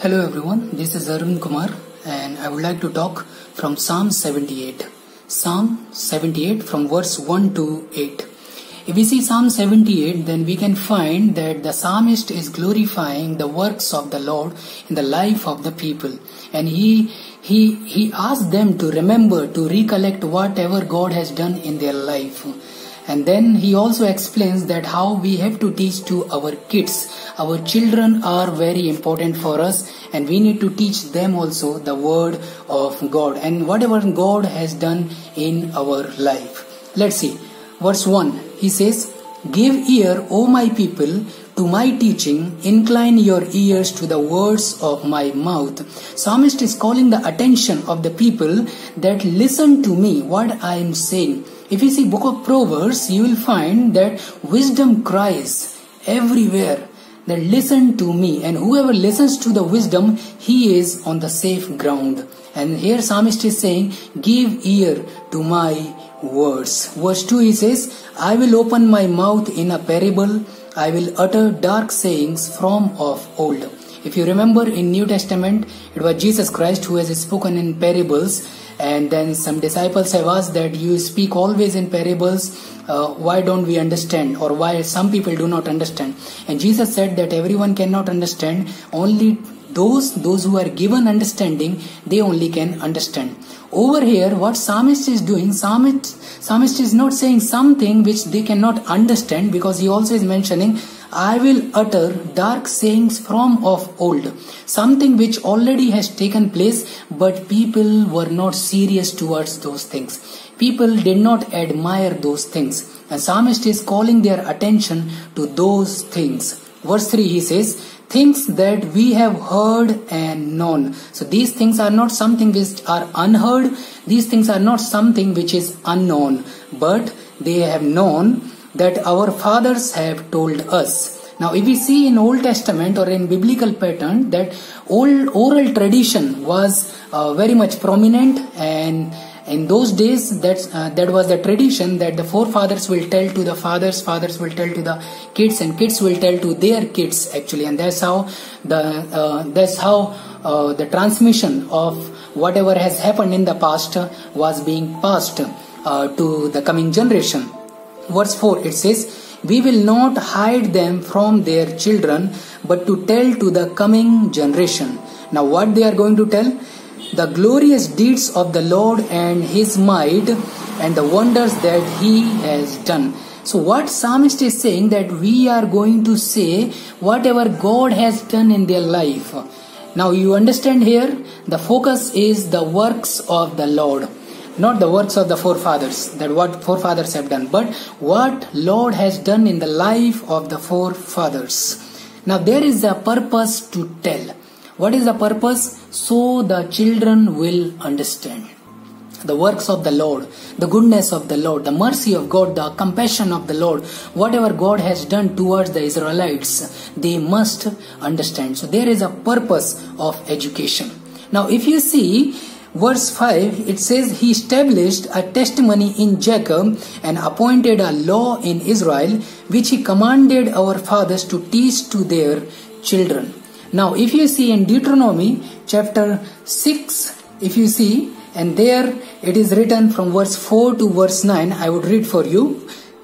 Hello everyone, this is Arun Kumar and I would like to talk from Psalm 78. Psalm 78 from verse 1 to 8. If we see Psalm 78, then we can find that the psalmist is glorifying the works of the Lord in the life of the people. And he asks them to remember, to recollect whatever God has done in their life. And then he also explains that how we have to teach to our kids. Our children are very important for us and we need to teach them also the word of God and whatever God has done in our life. Let's see. Verse 1, he says, "Give ear, O my people, to my teaching, incline your ears to the words of my mouth." Psalmist is calling the attention of the people that listen to me, what I am saying. If you see book of Proverbs, you will find that wisdom cries everywhere that listen to me, and whoever listens to the wisdom, he is on the safe ground. And here psalmist is saying, give ear to my words. Verse 2 he says, "I will open my mouth in a parable, I will utter dark sayings from of old." If you remember in New Testament, it was Jesus Christ who has spoken in parables. And then some disciples have asked that you speak always in parables, why don't we understand, or why some people do not understand. And Jesus said that everyone cannot understand, only those who are given understanding, they only can understand. Over here what psalmist is doing, psalmist is not saying something which they cannot understand, because he also is mentioning, "I will utter dark sayings from of old," something which already has taken place, but people were not serious towards those things. People did not admire those things. And psalmist is calling their attention to those things. Verse 3 he says, "Things that we have heard and known." So these things are not something which are unheard. These things are not something which is unknown, but they have known that our fathers have told us. Now if we see in Old Testament or in biblical pattern, that old oral tradition was very much prominent, and in those days that was the tradition that the forefathers will tell to the fathers, fathers will tell to the kids, and kids will tell to their kids actually, and that's how the transmission of whatever has happened in the past was being passed to the coming generation. Verse 4 it says, "We will not hide them from their children, but to tell to the coming generation." Now what they are going to tell? The glorious deeds of the Lord and his might and the wonders that he has done. So what psalmist is saying, that we are going to say whatever God has done in their life. Now you understand here, the focus is the works of the Lord. Not the works of the forefathers, that what forefathers have done, but what Lord has done in the life of the forefathers. Now there is a purpose to tell. What is the purpose? So the children will understand the works of the Lord, the goodness of the Lord, the mercy of God, the compassion of the Lord. Whatever God has done towards the Israelites, they must understand. So there is a purpose of education. Now if you see verse 5, it says, "He established a testimony in Jacob and appointed a law in Israel, which he commanded our fathers to teach to their children." Now if you see in Deuteronomy chapter 6, if you see, and there it is written from verse 4 to verse 9, I would read for you.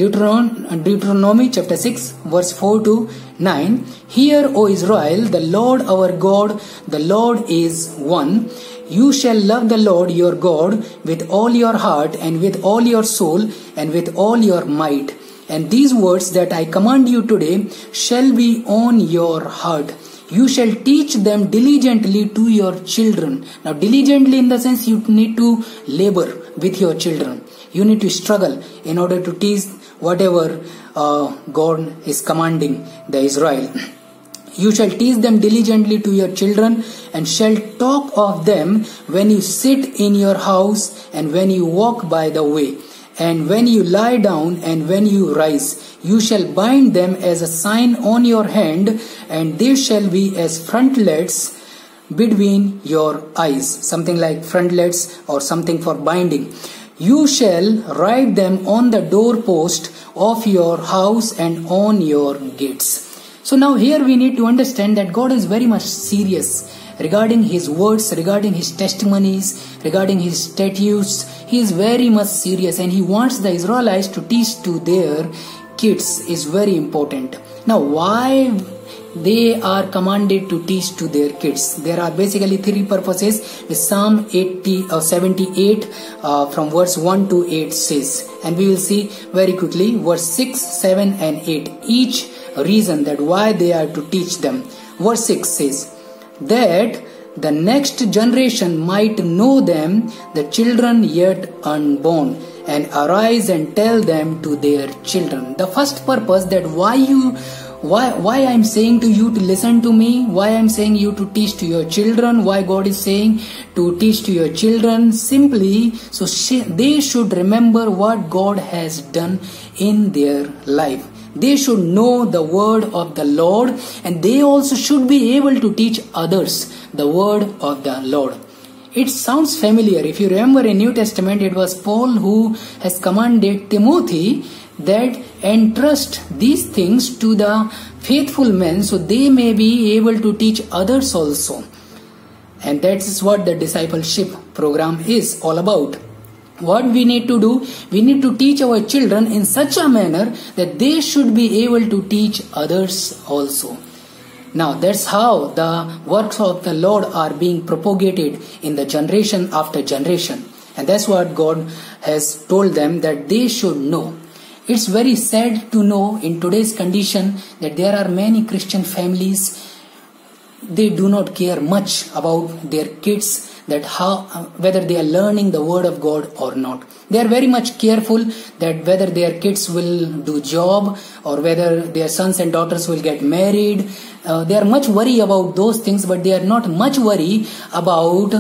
Deuteronomy chapter 6 verse 4 to 9. "Hear, O Israel, the Lord our God, the Lord is one. You shall love the Lord your God with all your heart and with all your soul and with all your might. And these words that I command you today shall be on your heart. You shall teach them diligently to your children." Now diligently in the sense you need to labor with your children. You need to struggle in order to teach whatever God is commanding the Israel. "You shall teach them diligently to your children, and shall talk of them when you sit in your house, and when you walk by the way, and when you lie down, and when you rise. You shall bind them as a sign on your hand, and they shall be as frontlets between your eyes." Something like frontlets or something for binding. "You shall write them on the doorpost of your house and on your gates." So now here we need to understand that God is very much serious regarding His words, regarding His testimonies, regarding His statutes. He is very much serious, and He wants the Israelites to teach to their kids is very important. Now why they are commanded to teach to their kids? There are basically three purposes, which Psalm 78 from verse 1 to 8 says, and we will see very quickly verse 6, 7 and 8, each reason that why they are to teach them. Verse 6 says, that the next generation might know them, the children yet unborn, and arise and tell them to their children. The first purpose that why I'm saying to you to listen to me, why I'm saying you to teach to your children, why God is saying to teach to your children, simply so they should remember what God has done in their life. They should know the word of the Lord, and they also should be able to teach others the word of the Lord. It sounds familiar. If you remember in New Testament, it was Paul who has commanded Timothy that entrust these things to the faithful men so they may be able to teach others also. And that is what the discipleship program is all about. What we need to do, we need to teach our children in such a manner that they should be able to teach others also. Now that's how the works of the Lord are being propagated in the generation after generation. And that's what God has told them that they should know. It's very sad to know in today's condition that there are many Christian families, they do not care much about their kids, that whether they are learning the word of God or not. They are very much careful that whether their kids will do job or whether their sons and daughters will get married. They are much worried about those things, but they are not much worried about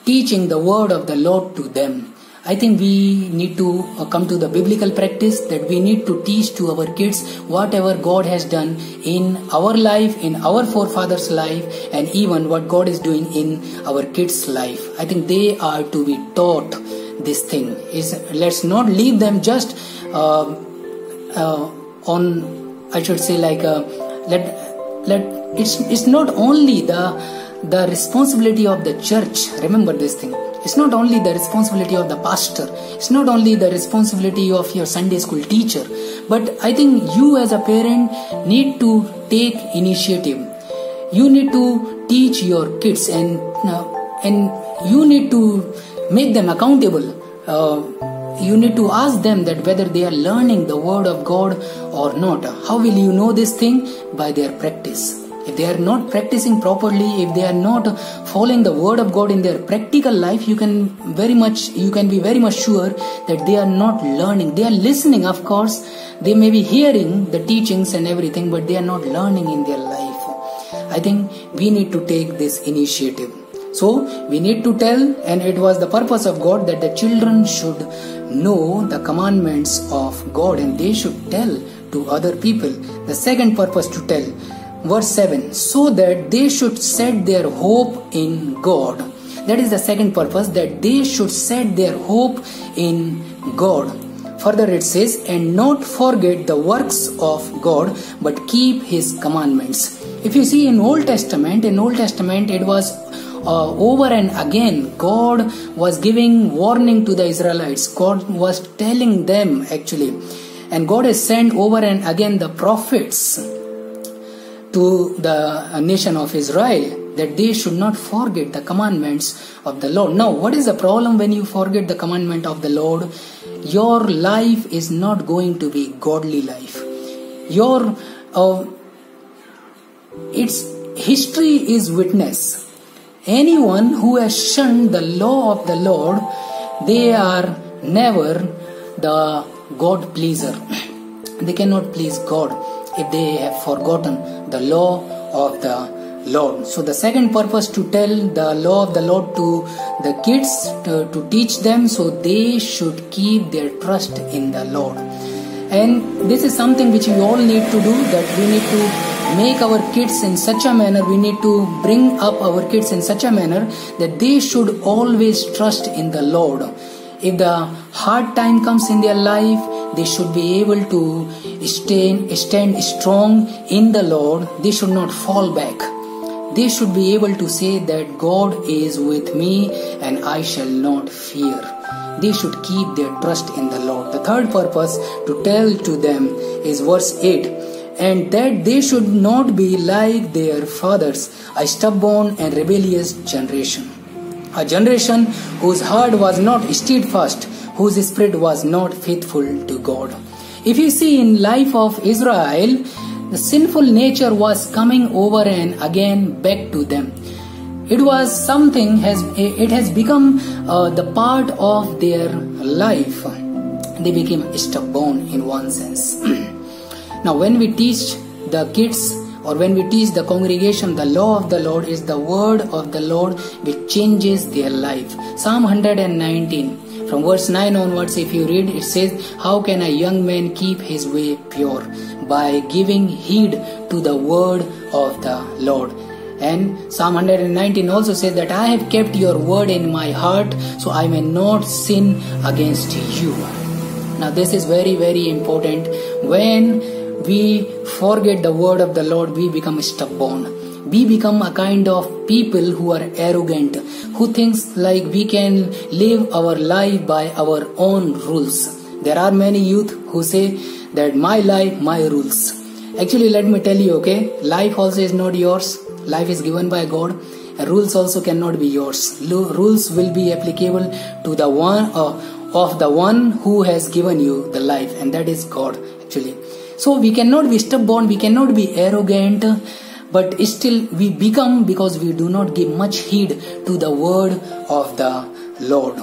teaching the word of the Lord to them. I think we need to come to the biblical practice that we need to teach to our kids whatever God has done in our life, in our forefathers' life, and even what God is doing in our kids' life. I think they are to be taught this thing. Let's not leave them just on, I should say, like it's not only the responsibility of the church. Remember this thing. It's not only the responsibility of the pastor. It's not only the responsibility of your Sunday school teacher. But I think you as a parent need to take initiative. You need to teach your kids and you need to make them accountable. You need to ask them that whether they are learning the word of God or not. How will you know this thing? By their practice. If they are not practicing properly, if they are not following the word of God in their practical life, you can be very much sure that they are not learning. They are listening, of course. They may be hearing the teachings and everything, but they are not learning in their life. I think we need to take this initiative. So we need to tell, and it was the purpose of God that the children should know the commandments of God and they should tell to other people. The second purpose to tell, verse 7, so that they should set their hope in God. That is the second purpose, that they should set their hope in God. Further it says, and not forget the works of God, but keep His commandments. If you see in Old Testament it was over and again God was giving warning to the Israelites. God was telling them actually. And God has sent over and again the prophets to the nation of Israel that they should not forget the commandments of the Lord. Now, what is the problem when you forget the commandment of the Lord? Your life is not going to be godly life. Its history is witness. Anyone who has shunned the law of the Lord, they are never the God pleaser. They cannot please God if they have forgotten the law of the Lord. So the second purpose to tell the law of the Lord to the kids, to teach them, so they should keep their trust in the Lord. And this is something which we all need to do, that we need to make our kids in such a manner, we need to bring up our kids in such a manner that they should always trust in the Lord. If the hard time comes in their life, they should be able to stand strong in the Lord. They should not fall back. They should be able to say that God is with me and I shall not fear. They should keep their trust in the Lord. The third purpose to tell to them is verse 8. And that they should not be like their fathers, a stubborn and rebellious generation. A generation whose heart was not steadfast, whose spirit was not faithful to God. If you see in life of Israel, the sinful nature was coming over and again back to them. It was something, it has become the part of their life. They became stubborn in one sense. Now when we teach the kids or when we teach the congregation, the law of the Lord is the word of the Lord which changes their life. Psalm 119 from verse 9 onwards, if you read, it says, how can a young man keep his way pure? By giving heed to the word of the Lord. And Psalm 119 also says that I have kept your word in my heart so I may not sin against you. Now this is very, very important. When we forget the word of the Lord, we become stubborn. We become a kind of people who are arrogant, who thinks like we can live our life by our own rules. There are many youth who say that my life, my rules. Actually, let me tell you, okay, life also is not yours. Life is given by God. Rules also cannot be yours. Rules will be applicable to the one of the one who has given you the life, and that is God actually. So we cannot be stubborn, we cannot be arrogant, but still we become, because we do not give much heed to the word of the Lord.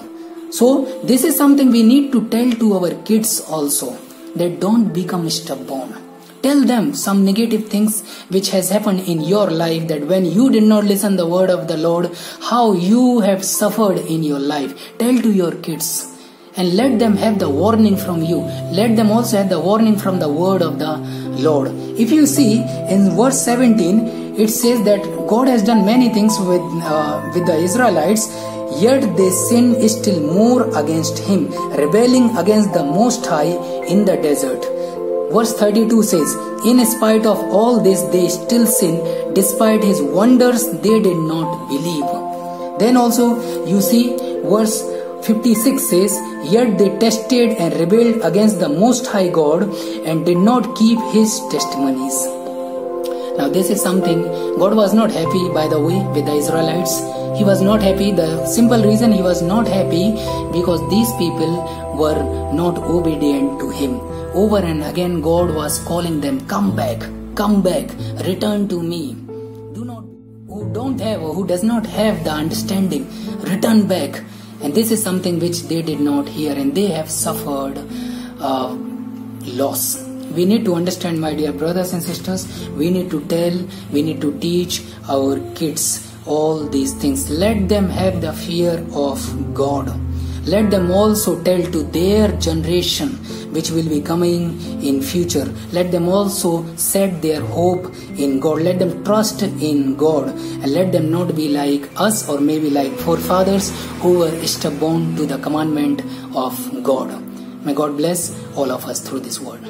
So this is something we need to tell to our kids also, that don't become stubborn. Tell them some negative things which has happened in your life, that when you did not listen the word of the Lord, how you have suffered in your life. Tell to your kids. And let them have the warning from you. Let them also have the warning from the word of the Lord. If you see in verse 17, it says that God has done many things with the Israelites, yet they sin still more against him, rebelling against the Most High in the desert. Verse 32 says, in spite of all this, they still sin. Despite his wonders, they did not believe. Then also you see verse 56 says, yet they tested and rebelled against the Most High God and did not keep his testimonies. Now this is something, God was not happy, by the way, with the Israelites. He was not happy. The simple reason he was not happy, because these people were not obedient to him. Over and again God was calling them, come back, return to me. Who does not have the understanding, return back. And this is something which they did not hear, and they have suffered loss. We need to understand, my dear brothers and sisters, we need to tell, we need to teach our kids all these things. Let them have the fear of God. Let them also tell to their generation which will be coming in future. Let them also set their hope in God. Let them trust in God, and let them not be like us, or maybe like forefathers who were stubborn to the commandment of God. May God bless all of us through this word.